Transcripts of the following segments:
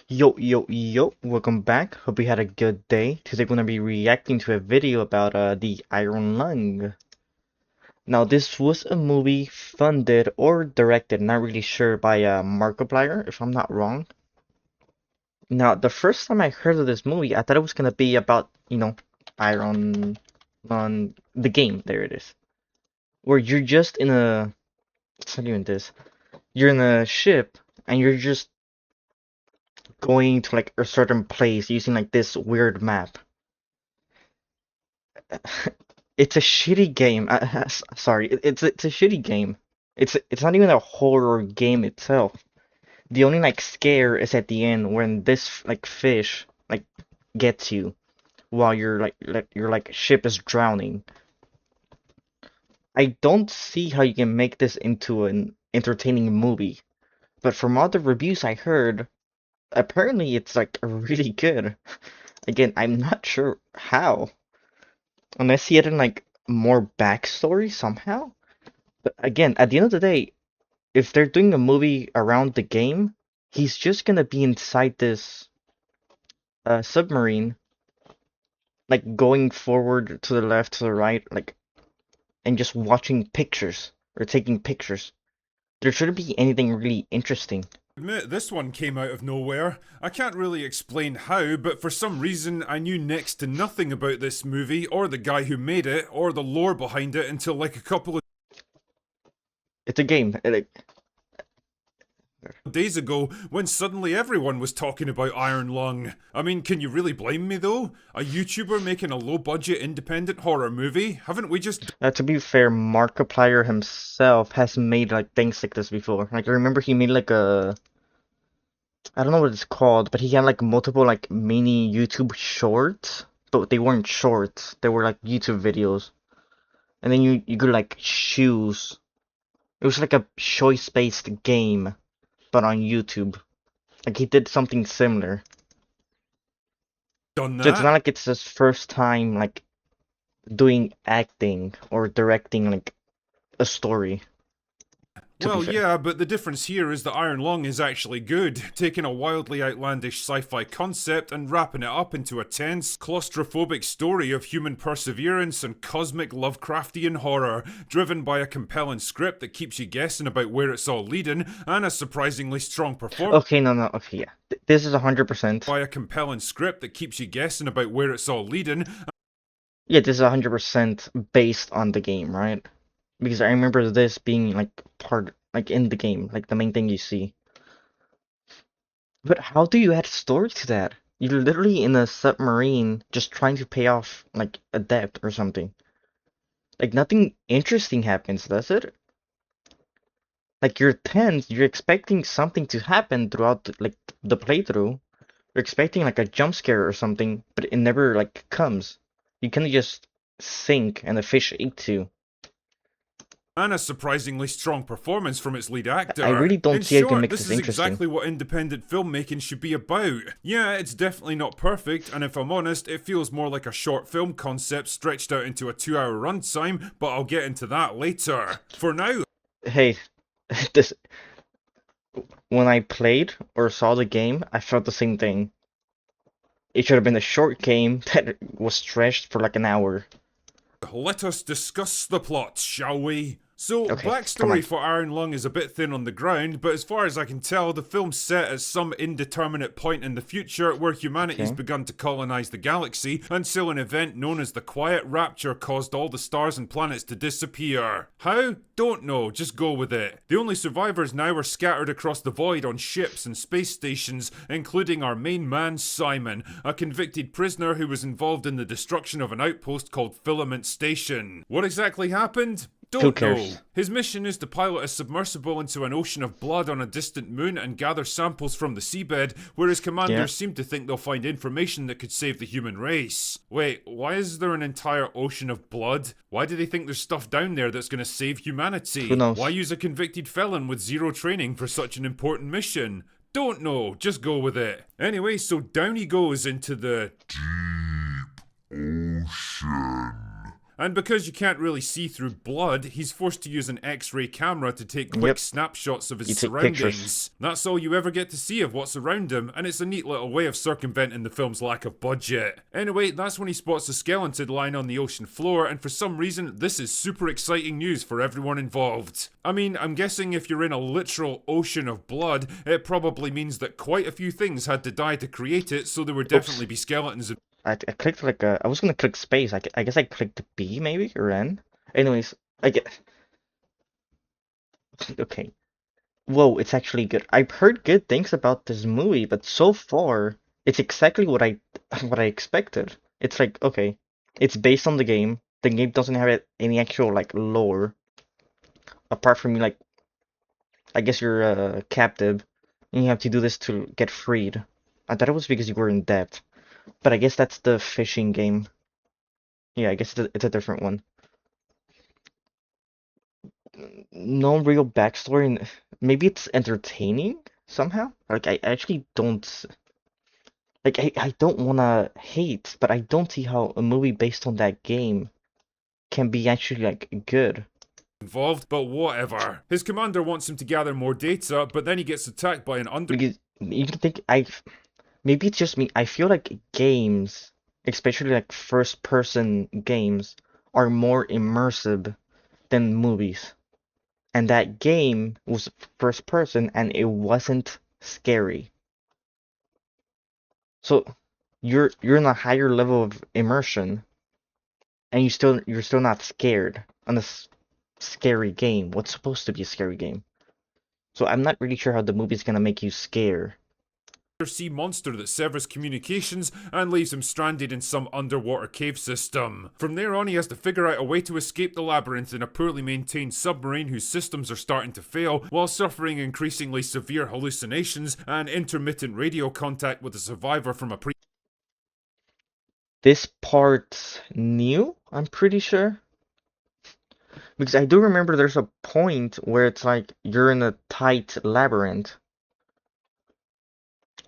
Yo, welcome back. Hope you had a good day. Today we're gonna be reacting to a video about the Iron Lung. Now this was a movie funded or directed, not really sure, by Markiplier, if I'm not wrong. Now the first time I heard of this movie, I thought it was gonna be about, Iron Lung, the game, there it is. Where you're just in a, what's even this? You're in a ship and you're just going to like a certain place using like this weird map. It's a shitty game. Sorry, it's a shitty game. It's not even a horror game itself. The only like scare is at the end when this like fish like gets you while your like ship is drowning. I don't see how you can make this into an entertaining movie, but from all the reviews I heard, apparently it's like really good. Again, I'm not sure how, unless he had like more backstory somehow. But again, at the end of the day, if they're doing a movie around the game, he's just gonna be inside this submarine, like going forward to the left, to the right, like, and just watching pictures or taking pictures. There shouldn't be anything really interesting. Admit this one came out of nowhere. I can't really explain how, but for some reason I knew next to nothing about this movie, or the guy who made it, or the lore behind it until like a couple of It's a game. Like, days ago when suddenly everyone was talking about Iron Lung. I mean, can you really blame me though? A YouTuber making a low budget independent horror movie? Haven't we just to be fair, Markiplier himself has made like things like this before. Like I remember he made like a, I don't know what it's called, but he had like multiple like mini YouTube shorts, but they weren't shorts. They were like YouTube videos. And then you could like choose. It was like a choice-based game, but on YouTube. Like he did something similar. done So it's not that? like it's his first time like doing acting or directing like a story, to be Well, fair. yeah, but the difference here is that Iron Lung is actually good, taking a wildly outlandish sci fi concept and wrapping it up into a tense, claustrophobic story of human perseverance and cosmic Lovecraftian horror, driven by a compelling script that keeps you guessing about where it's all leading, and a surprisingly strong performance. Okay, no, okay, yeah. This is 100%. By a compelling script that keeps you guessing about where it's all leading. Yeah, this is 100% based on the game, right? Because I remember this being like part, like in the game, like the main thing you see. But how do you add story to that? You're literally in a submarine just trying to pay off like a debt or something. Like nothing interesting happens, does it? Like you're tense, you're expecting something to happen throughout like the playthrough. You're expecting like a jump scare or something, but it never like comes. You kind of just sink and the fish eats you. And a surprisingly strong performance from its lead I actor. really don't In see how you can short, make this this is interesting. exactly what independent filmmaking should be about. Yeah, it's definitely not perfect, and if I'm honest, it feels more like a short film concept stretched out into a 2 hour runtime, but I'll get into that later. For now, Hey, this when I played or saw the game, I felt the same thing. It should have been a short game that was stretched for like an hour. let us discuss the plot, shall we? So, Okay, come on. backstory for Iron Lung is a bit thin on the ground, but as far as I can tell, the film's set at some indeterminate point in the future where humanity's Okay. begun to colonize the galaxy until an event known as the Quiet Rapture caused all the stars and planets to disappear. How? Don't know, just go with it. The only survivors now are scattered across the void on ships and space stations, including our main man, Simon, a convicted prisoner who was involved in the destruction of an outpost called Filament Station. What exactly happened? Who Don't know. cares? His mission is to pilot a submersible into an ocean of blood on a distant moon and gather samples from the seabed, where his Yeah. commanders seem to think they'll find information that could save the human race. Wait, why is there an entire ocean of blood? Why do they think there's stuff down there that's going to save Who humanity? Why knows? use a convicted felon with zero training for such an important mission? Don't know, just go with it. Anyway, so down he goes into the ocean. And because you can't really see through blood, he's forced to use an X-ray camera to take quick snapshots of his You take surroundings. pictures. That's all you ever get to see of what's around him, and it's a neat little way of circumventing the film's lack of budget. Anyway, that's when he spots a skeleton lying on the ocean floor, and for some reason, this is super exciting news for everyone involved. I mean, I'm guessing if you're in a literal ocean of blood, it probably means that quite a few things had to die to create it, so there would definitely be skeletons. I clicked like I was gonna click space. I guess I clicked B maybe or N. Anyways, I get. Okay. Whoa, it's actually good. I've heard good things about this movie, but so far it's exactly what I expected. It's like, okay, it's based on the game. The game doesn't have any actual like lore apart from like, I guess you're a captive and you have to do this to get freed. I thought it was because you were in debt. But I guess that's the fishing game. Yeah, I guess it's a different one. No real backstory. Maybe it's entertaining somehow. Like I actually don't. Like I don't wanna hate, but I don't see how a movie based on that game can be actually like good. Involved, but whatever. His commander wants him to gather more data, but then he gets attacked by an Because you can think maybe it's just me. I feel like games, especially like first-person games, are more immersive than movies. And that game was first-person, and it wasn't scary. So you're in a higher level of immersion, and you're still not scared on a scary game. What's supposed to be a scary game? So I'm not really sure how the movie's gonna make you scare. Sea monster that severs communications and leaves him stranded in some underwater cave system. From there on, he has to figure out a way to escape the labyrinth in a poorly maintained submarine whose systems are starting to fail, while suffering increasingly severe hallucinations and intermittent radio contact with a survivor from a This part's new, I'm pretty sure. Because I do remember there's a point where it's like you're in a tight labyrinth.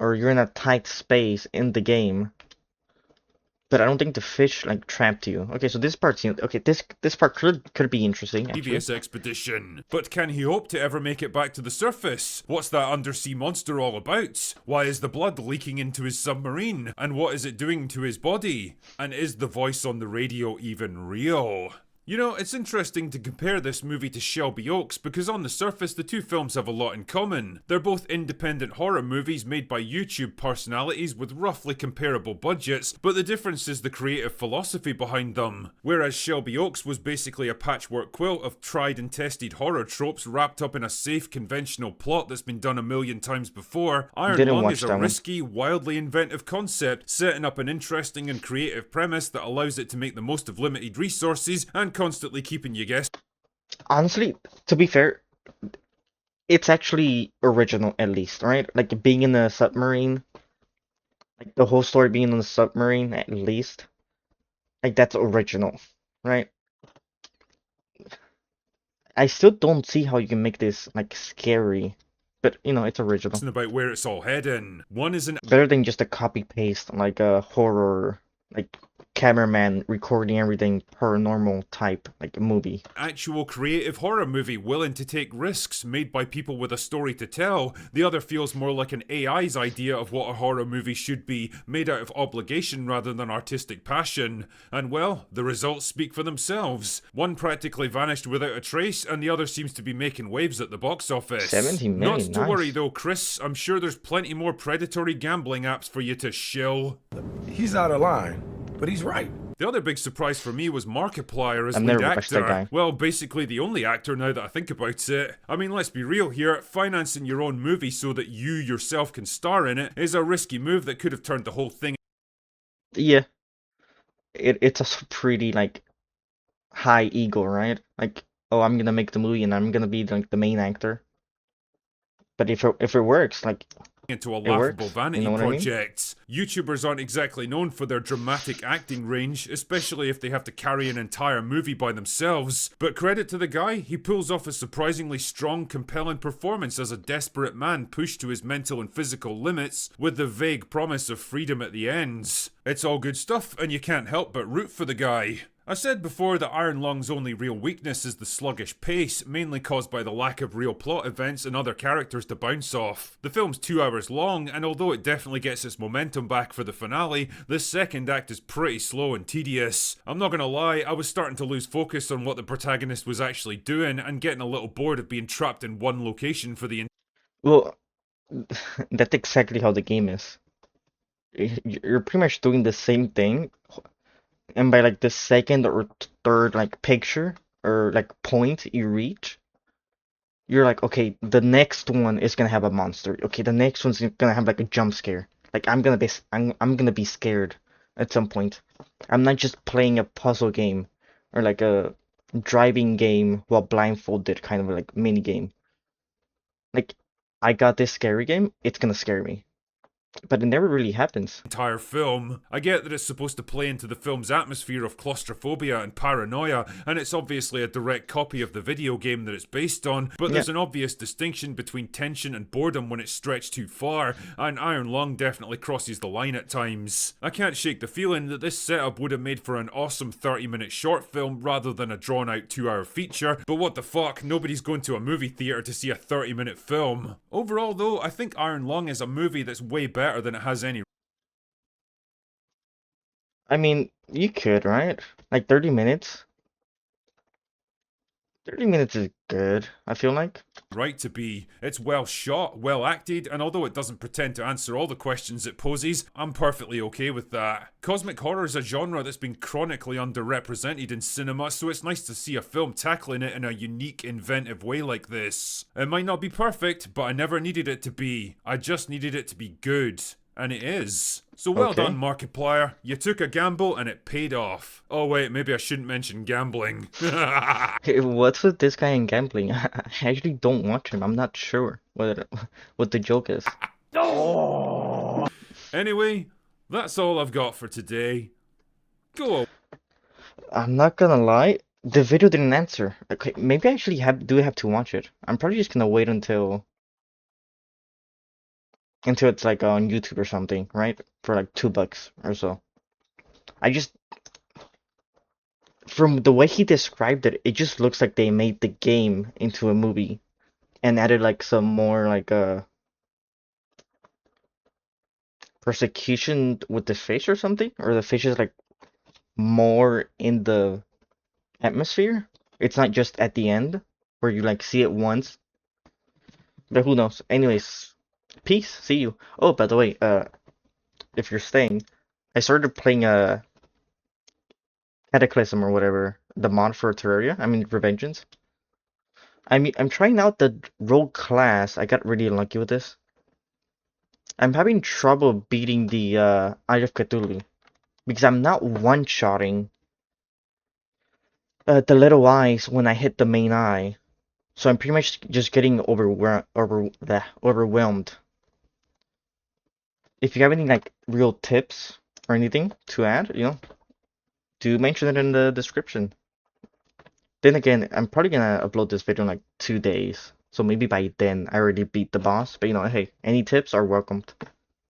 Or you're in a tight space in the game. But I don't think the fish like trapped you. Okay, so this part's new. Okay, this part could be interesting. previous expedition. But can he hope to ever make it back to the surface? What's that undersea monster all about? Why is the blood leaking into his submarine? And what is it doing to his body? And is the voice on the radio even real? You know, it's interesting to compare this movie to Shelby Oaks because on the surface the two films have a lot in common. They're both independent horror movies made by YouTube personalities with roughly comparable budgets, but the difference is the creative philosophy behind them. Whereas Shelby Oaks was basically a patchwork quilt of tried and tested horror tropes wrapped up in a safe conventional plot that's been done a million times before, Iron Lung is a risky, wildly inventive concept, setting up an interesting and creative premise that allows it to make the most of limited resources and constantly keeping you guessing. Honestly, to be fair, it's actually original at least, right? Like being in a submarine, like the whole story being in the submarine at least, like that's original, right? I still don't see how you can make this like scary, but you know it's original. About where it's all heading. One is an better than just a copy paste like a horror like cameraman recording everything paranormal type like movie. Actual creative horror movie willing to take risks made by people with a story to tell. The other feels more like an AI's idea of what a horror movie should be, made out of obligation rather than artistic passion. And well, the results speak for themselves. One practically vanished without a trace, and the other seems to be making waves at the box office. 70 million, Not to worry though, Chris. I'm sure there's plenty more predatory gambling apps for you to shill. He's out of line, but he's right. The other big surprise for me was Markiplier as I've lead never watched that actor. guy. Well, basically the only actor now that I think about it. I mean, let's be real here. Financing your own movie so that you yourself can star in it is a risky move that could have turned the whole thing. Yeah, it's a pretty like high ego, right? Like, oh, I'm gonna make the movie and I'm gonna be like the main actor. But if it works, like Into a laughable vanity you know project. I mean? YouTubers aren't exactly known for their dramatic acting range, especially if they have to carry an entire movie by themselves. But credit to the guy, he pulls off a surprisingly strong, compelling performance as a desperate man pushed to his mental and physical limits, with the vague promise of freedom at the end. It's all good stuff, and you can't help but root for the guy. I said before that Iron Lung's only real weakness is the sluggish pace, mainly caused by the lack of real plot events and other characters to bounce off. The film's 2 hours long, and although it definitely gets its momentum back for the finale, this second act is pretty slow and tedious. I'm not gonna lie, I was starting to lose focus on what the protagonist was actually doing and getting a little bored of being trapped in one location for the Well, that's exactly how the game is. You're pretty much doing the same thing, and by like the second or third like picture or like point you reach, you're like, okay, the next one is gonna have a monster. Okay, the next one's gonna have like a jump scare. Like I'm gonna be scared at some point. I'm not just playing a puzzle game or like a driving game while blindfolded kind of like mini game. Like I got this scary game, it's gonna scare me. But it never really happens. entire film. I get that it's supposed to play into the film's atmosphere of claustrophobia and paranoia, and it's obviously a direct copy of the video game that it's based on, but there's an obvious distinction between tension and boredom when it's stretched too far, and Iron Lung definitely crosses the line at times. I can't shake the feeling that this setup would have made for an awesome 30-minute short film rather than a drawn-out 2-hour feature, but what the fuck, nobody's going to a movie theatre to see a 30-minute film. Overall though, I think Iron Lung is a movie that's way better than it has any. I mean, you could, right? Like 30 minutes? 30 minutes is good, I feel like. Right to be. It's well shot, well acted, and although it doesn't pretend to answer all the questions it poses, I'm perfectly okay with that. Cosmic horror is a genre that's been chronically underrepresented in cinema, so it's nice to see a film tackling it in a unique, inventive way like this. It might not be perfect, but I never needed it to be. I just needed it to be good. And it is. So well done, Markiplier. You took a gamble and it paid off. Oh wait, maybe I shouldn't mention gambling. Hey, what's with this guy in gambling? I actually don't watch him. I'm not sure what the joke is. Anyway, that's all I've got for today. Go. I'm not gonna lie, the video didn't answer. Okay, maybe I actually do have to watch it. I'm probably just gonna wait until it's like on YouTube or something, right? For like $2 or so. From the way he described it, it just looks like they made the game into a movie and added like some more like persecution with the fish or something, or the fish is like more in the atmosphere. It's not just at the end where you like see it once. But who knows? Anyways, peace. See you. Oh, by the way, if you're staying, I started playing Cataclysm or whatever, the mod for Terraria. I mean Revengeance. I'm trying out the rogue class. I got really unlucky with this. I'm having trouble beating the Eye of Cthulhu because I'm not one-shotting the little eyes when I hit the main eye. So I'm pretty much just getting overwhelmed. If you have any like real tips or anything to add, do mention it in the description. Then again, I'm probably gonna upload this video in like 2 days. So maybe by then I already beat the boss. But hey, any tips are welcomed.